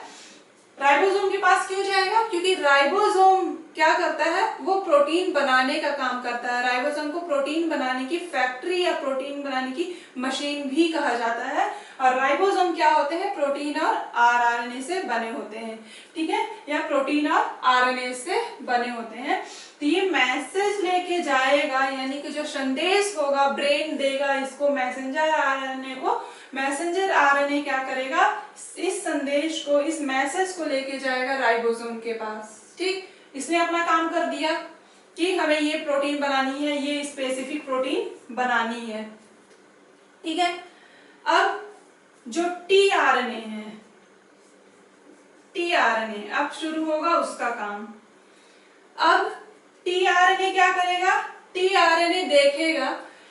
राइबोसोम के पास क्यों जाएगा? क्योंकि राइबोसोम क्या करता है? वो प्रोटीन बनाने का काम करता है। राइबोसोम को प्रोटीन बनाने की फैक्ट्री या प्रोटीन बनाने की मशीन भी कहा जाता है। और राइबोसोम क्या होते हैं? प्रोटीन और आरएनए से बने होते हैं। ठीक है, या प्रोटीन और आरएनए से बने होते हैं। तो ये मैसेज लेके जाएगा, यानी कि जो संदेश होगा ब्रेन देगा इसको, मैसेंजर आरएनए को। मैसेंजर आरएनए क्या करेगा? इस संदेश को, इस मैसेज को लेके जाएगा राइबोसोम के पास। ठीक, इसने अपना काम कर दिया कि हमें ये प्रोटीन बनानी है, ये स्पेसिफिक प्रोटीन बनानी है। ठीक है, अब जो टीआरएनए है, टीआरएनए अब शुरू होगा उसका काम। अब टीआरएनए क्या करेगा? टीआरएनए देखेगा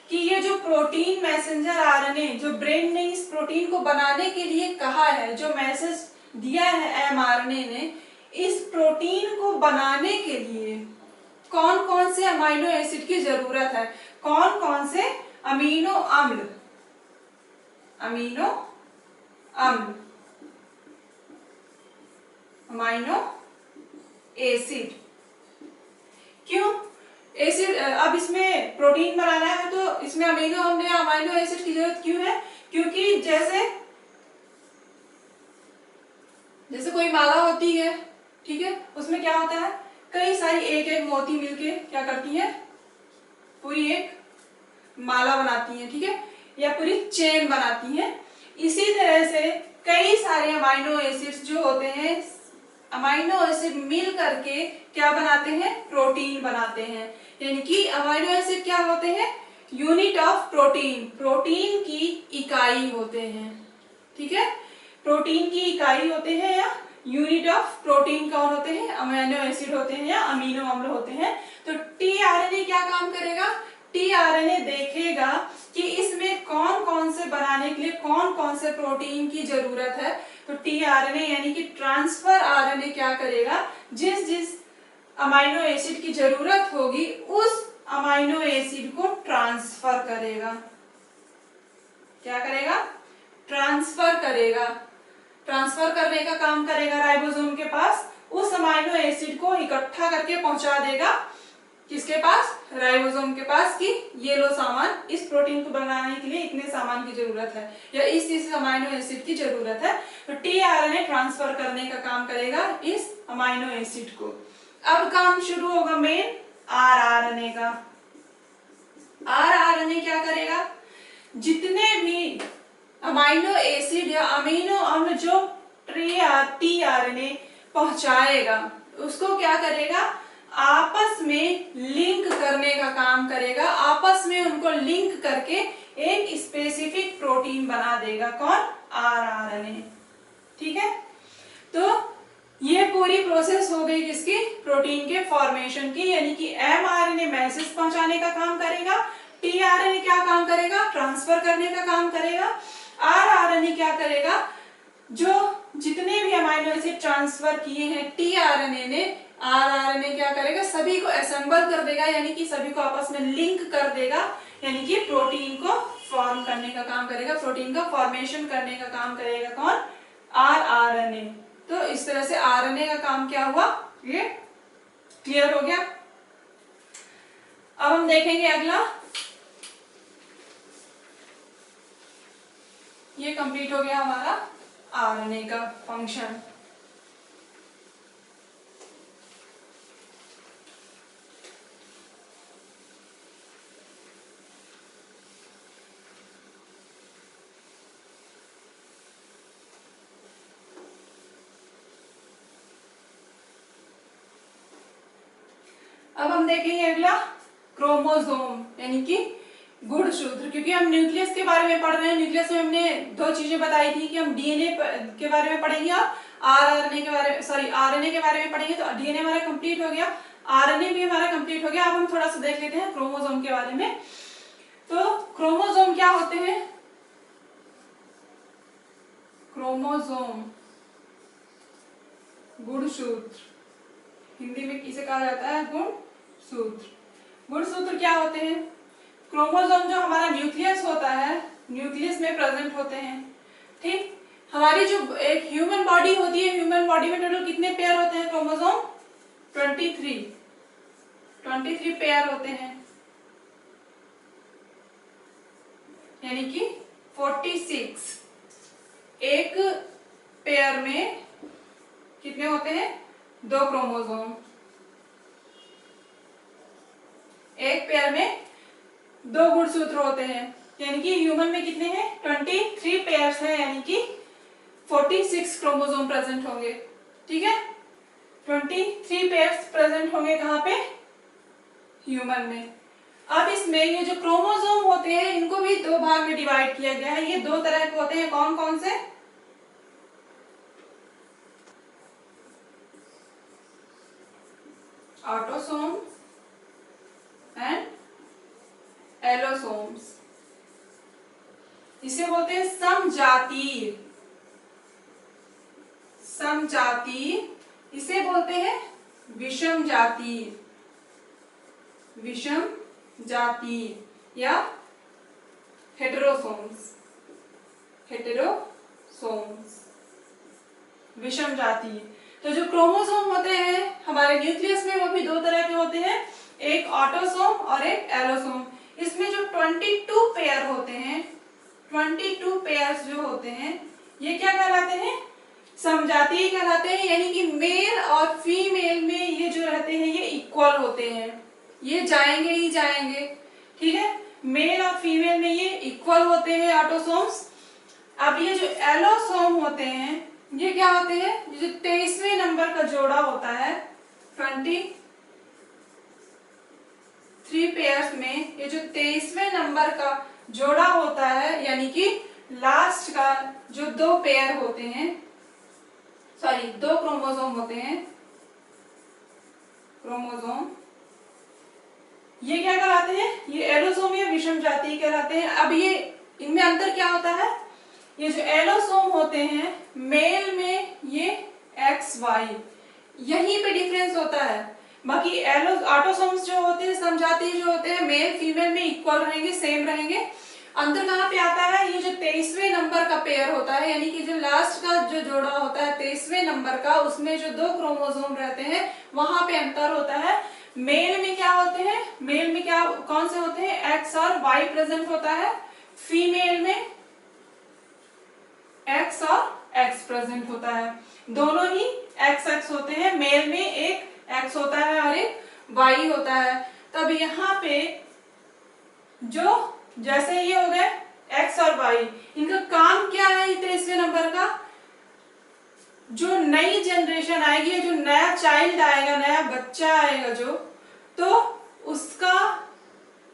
कि ये जो प्रोटीन मैसेंजर आरएनए, जो ब्रेन ने इस प्रोटीन को बनाने के लिए कहा है, जो मैसेज दिया है एमआरएनए ने, इस प्रोटीन को बनाने के लिए कौन कौन से अमीनो एसिड की जरूरत है, कौन कौन से अमीनो अम्ल, अमीनो अम्ल, अमीनो एसिड। क्यों एसिड? अब इसमें प्रोटीन बनाना है तो इसमें अमीनो अम्ल या अमीनो एसिड की जरूरत क्यों है? क्योंकि जैसे कोई माला होती है, ठीक है, उसमें क्या होता है? कई सारी एक एक मोती मिलके क्या करती है? पूरी एक माला बनाती है। ठीक है, या पूरी चेन बनाती है। इसी तरह से कई सारे अमीनो एसिड्स जो होते हैं, अमीनो एसिड मिल करके क्या बनाते हैं? प्रोटीन बनाते हैं। यानी कि अमीनो एसिड क्या होते हैं? यूनिट ऑफ प्रोटीन, प्रोटीन की इकाई होते हैं। ठीक है, प्रोटीन की इकाई होते हैं या यूनिट ऑफ प्रोटीन कौन होते हैं? अमीनो एसिड होते हैं या अमीनो अम्ल होते हैं। तो टीआरएनए क्या काम करेगा? टीआरएनए देखेगा कि इसमें कौन कौन से बनाने के लिए कौन कौन से प्रोटीन की जरूरत है। तो टीआरएनए यानी कि ट्रांसफर आरएनए क्या करेगा, जिस जिस अमाइनो एसिड की जरूरत होगी उस अमाइनो एसिड को ट्रांसफर करेगा। क्या करेगा? ट्रांसफर करेगा। ट्रांसफर करने का काम करेगा राइबोसोम के पास, उस अमाइनो एसिड को इकट्ठा करके पहुंचा देगा किसके पास? राइबोसोम के पास, कि ये लो सामान, इस प्रोटीन को बनाने के लिए इतने सामान की जरूरत है या इस अमाइनो एसिड की जरूरत है। तो टीआरएनए ट्रांसफर करने का काम करेगा इस अमाइनो एसिड को। अब काम शुरू होगा मेन आरआरएनए का। आरआरएनए क्या करेगा? जितने भी अमाइनो एसिड या अमीनो अम्ल जो टीआरएनए पहुंचाएगा उसको क्या करेगा? आपस में लिंक करने का काम करेगा। आपस में उनको लिंक करके एक स्पेसिफिक प्रोटीन बना देगा। कौन? आरआरएनए। ठीक है, तो ये पूरी प्रोसेस हो गई किसकी? प्रोटीन के फॉर्मेशन की, यानी कि एमआरएनए मैसेज पहुंचाने का काम करेगा, टीआरएनए क्या काम करेगा? ट्रांसफर करने का काम करेगा। आरआरएनए क्या करेगा? जो जितने भी अमाइनो एसिड ट्रांसफर किए हैं टीआरएनए ने, आरआरएनए क्या करेगा? सभी को असेंबल कर देगा, यानी कि सभी को आपस में लिंक कर देगा, यानी कि प्रोटीन को फॉर्म करने का काम करेगा, प्रोटीन का फॉर्मेशन करने का काम करेगा। कौन? आरआरएनए। तो इस तरह से आरएनए का काम क्या हुआ, ये क्लियर हो गया। अब हम देखेंगे अगला, ये कंप्लीट हो गया हमारा आरएनए का फंक्शन। अब हम देखेंगे अगला क्रोमोसोम, यानी कि गुणसूत्र। क्योंकि हम न्यूक्लियस के बारे में पढ़ रहे हैं, न्यूक्लियस में हमने दो चीजें बताई थी कि हम डीएनए के बारे में पढ़ेंगे और आरएनए के बारे में, सॉरी आरएनए के बारे में पढ़ेंगे। तो डीएनए हमारा कंप्लीट हो गया, आरएनए भी हमारा कंप्लीट हो गया। अब हम थोड़ा सा देख लेते हैं क्रोमोसोम के बारे में। तो क्रोमोसोम क्या होते हैं? क्रोमोसोम गुणसूत्र, हिंदी में किसे कहा जाता है? गुणसूत्र। गुणसूत्र क्या होते हैं? क्रोमोसोम जो हमारा न्यूक्लियस होता है, न्यूक्लियस में प्रेजेंट होते हैं। ठीक, हमारी जो एक ह्यूमन बॉडी होती है, ह्यूमन बॉडी में टोटल कितने पेयर होते हैं क्रोमोसोम? 23 पेयर होते हैं, यानी कि 46। एक पेयर में कितने होते हैं? 2 क्रोमोसोम। एक पेयर में 2 गुणसूत्र होते हैं, यानी कि ह्यूमन में कितने हैं? 23 पेयर्स हैं, यानी कि 46 क्रोमोसोम प्रेजेंट होंगे। ठीक है, 23 पेयर्स प्रेजेंट होंगे कहाँ पे? ह्यूमन में। अब इसमें ये जो क्रोमोसोम होते हैं इनको भी 2 भाग में डिवाइड किया गया है। ये 2 तरह के होते हैं, कौन कौन से? Autosome and allosomes. इसे बोलते हैं समजातीय। समजातीय, इसे बोलते हैं विषम जातीय। विषम जातीय या हेटेरोसोम्स। हेटेरोसोम्स, विषम जातीय। तो जो क्रोमोसोम होते हैं हमारे न्यूक्लियस में, वो भी 2 तरह के होते हैं, एक ऑटोसोम और एक एलोसोम। इसमें जो 22 पेयर होते हैं, 22 पेयर्स जो होते हैं, ये क्या कहलाते हैं? समजातीय कहलाते हैं, यानी कि मेल और फीमेल में ये जो रहते हैं ये इक्वल होते हैं, ये जाएंगे ही जाएंगे। ठीक है, मेल और फीमेल में ये इक्वल होते हैं ऑटोसोम्स। अब ये जो एलोसोम होते हैं ये क्या होते हैं? जो 23वें नंबर का जोड़ा होता है, 23 पेयर्स में ये जो 23वें नंबर का जोड़ा होता है, यानी कि लास्ट का जो 2 पेयर होते हैं, सॉरी 2 क्रोमोसोम होते हैं, क्रोमोसोम, ये क्या कहलाते कहलाते हैं? ये एलोसोम या विषम जाति कहलाते हैं। अब ये इनमें अंतर क्या होता है? ये जो एलोसोम होते हैं मेल में ये XY, यहीं पे डिफरेंस होता है। बाकी ऑटोसोम्स जो होते हैं, समजातीय जो होते हैं, मेल फीमेल में इक्वल रहेंगे, सेम रहेंगे। अंतर कहाँ पे आता है? ये जो 23वें नंबर का पेयर होता है, यानी कि जो लास्ट का जो जोड़ा होता है 23वें नंबर का, उसमें जो 2 क्रोमोसोम रहते हैं वहां पे अंतर होता है। मेल में क्या होते हैं? मेल में क्या कौन से होते हैं? X और Y प्रेजेंट होता है। फीमेल में X और X प्रेजेंट होता है। दोनों ही XX होते हैं। मेल में एक X होता है और एक Y होता है। तब यहाँ पे जो जैसे ये हो गए X और Y, इनका काम क्या है? 23वें नंबर का जो नई जनरेशन आएगी, जो नया चाइल्ड आएगा, नया बच्चा आएगा जो, तो उसका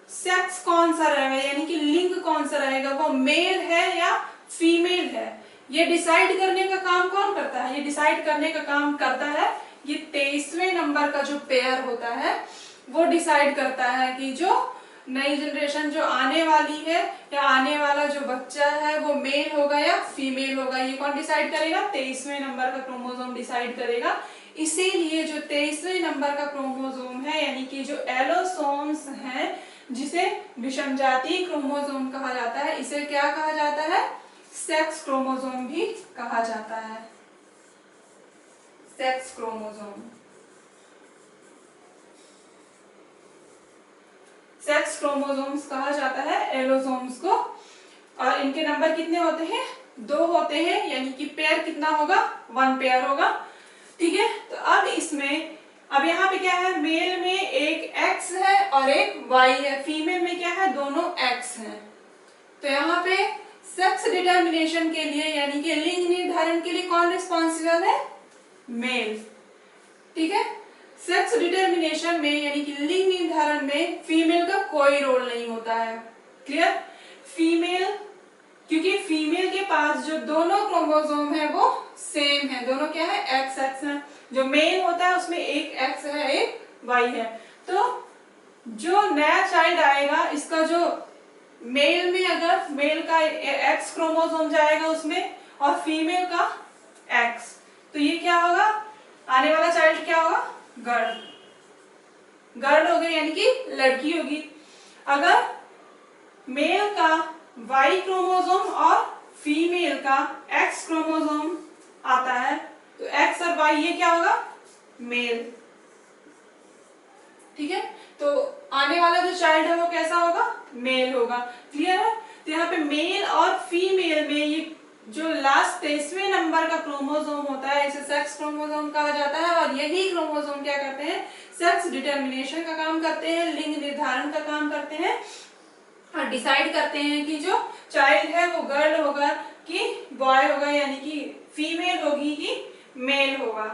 सेक्स कौन सा रहेगा, यानी कि लिंग कौन सा रहेगा, वो मेल है या फीमेल है, ये डिसाइड करने का काम कौन करता है? ये डिसाइड करने का काम करता है ये 23वें नंबर का जो पेयर होता है, वो डिसाइड करता है कि जो नई जनरेशन जो आने वाली है या आने वाला जो बच्चा है वो मेल होगा या फीमेल होगा। ये कौन डिसाइड करेगा? 23वें नंबर का क्रोमोसोम डिसाइड करेगा। इसीलिए जो 23वें नंबर का क्रोमोसोम है, यानी कि जो एलोसोम्स हैं, जिसे विषम जातीय क्रोमोसोम कहा जाता है, इसे क्या कहा जाता है? सेक्स क्रोमोसोम भी कहा जाता है। सेक्स क्रोमोसोम, सेक्स क्रोमोसोम्स कहा जाता है एलोसोम्स को। और इनके नंबर कितने होते हैं? 2 होते हैं, यानी कि पेयर कितना होगा? 1 पेयर होगा। ठीक है, तो अब इसमें अब यहाँ पे क्या है? मेल में एक X है और एक Y है। फीमेल में क्या है? दोनों X हैं। तो यहाँ पे सेक्स डिटर्मिनेशन के लिए, यानी कि लिंग निर्धारण के लिए कौन रिस्पॉन्सिबल है? मेल। ठीक है, सेक्स डिटर्मिनेशन में यानी कि लिंग निर्धारण में फीमेल का कोई रोल नहीं होता है। क्लियर? फीमेल, क्योंकि फीमेल के पास जो दोनों क्रोमोसोम है वो सेम है, दोनों क्या है? XX है। जो मेल होता है उसमें एक X है, एक Y है। तो जो नया चाइल्ड आएगा, इसका जो मेल में अगर मेल का X क्रोमोसोम जाएगा उसमें और फीमेल का X, तो ये क्या होगा? आने वाला चाइल्ड क्या होगा? गर्ल। गर्ल हो गई, यानी कि लड़की होगी। अगर मेल का Y क्रोमोसोम और फीमेल का X क्रोमोसोम आता है, तो X और Y ये क्या होगा? मेल। ठीक है, तो आने वाला जो चाइल्ड है वो कैसा होगा? मेल होगा। क्लियर है? तो यहाँ पे मेल और फीमेल में ये जो लास्ट 23वें नंबर का क्रोमोसोम होता है, इसे सेक्स क्रोमोसोम कहा जाता है। और यही क्रोमोसोम क्या करते हैं? सेक्स डिटर्मिनेशन का काम करते हैं, लिंग निर्धारण का काम करते हैं और डिसाइड करते हैं कि जो चाइल्ड है वो गर्ल होगा कि बॉय होगा, यानी कि फीमेल होगी कि मेल होगा।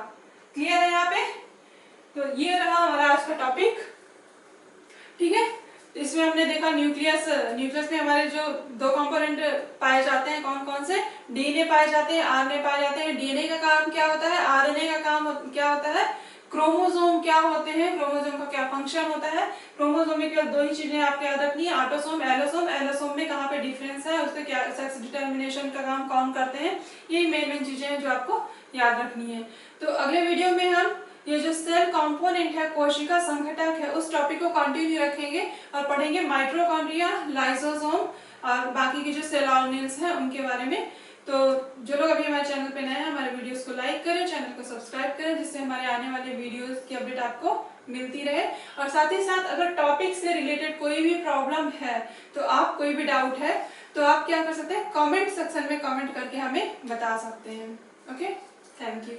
क्लियर है यहाँ पे? तो ये रहा हमारा आज का टॉपिक। ठीक है, इसमें हमने देखा न्यूक्लियस। न्यूक्लियस में हमारे जो 2 कंपोनेंट पाए जाते हैं, कौन कौन से? डीएनए पाए जाते हैं, आरएनए पाए जाते हैं। डीएनए का काम क्या होता है? आरएनए का काम क्या होता है? क्रोमोसोम क्या होते हैं? क्रोमोसोम का क्या फंक्शन होता है? क्रोमोसोम में केवल 2 ही चीजें आपको याद रखनी है, ऑटोसोम, एलोसोम। एलोसोम में कहाँ पे डिफरेंस है, उसके क्या सेक्स डिटर्मिनेशन का काम कौन करते हैं, यही मेन चीजें हैं जो आपको याद रखनी है। तो अगले वीडियो में हम ये जो सेल कंपोनेंट है, कोशिका संघटक है, उस टॉपिक को कंटिन्यू रखेंगे और पढ़ेंगे माइटोकॉन्ड्रिया, लाइसोसोम और बाकी के जो सेल ऑर्गेनेल्स हैं उनके बारे में। तो जो लोग अभी हमारे चैनल पे नए हैं, हमारे वीडियोस को लाइक करें, चैनल को सब्सक्राइब करें, जिससे हमारे आने वाले वीडियोस की अपडेट आपको मिलती रहे। और साथ ही साथ अगर टॉपिक से रिलेटेड कोई भी प्रॉब्लम है, तो आप कोई भी डाउट है तो आप क्या कर सकते हैं? कमेंट सेक्शन में कमेंट करके हमें बता सकते हैं। Okay, thank you.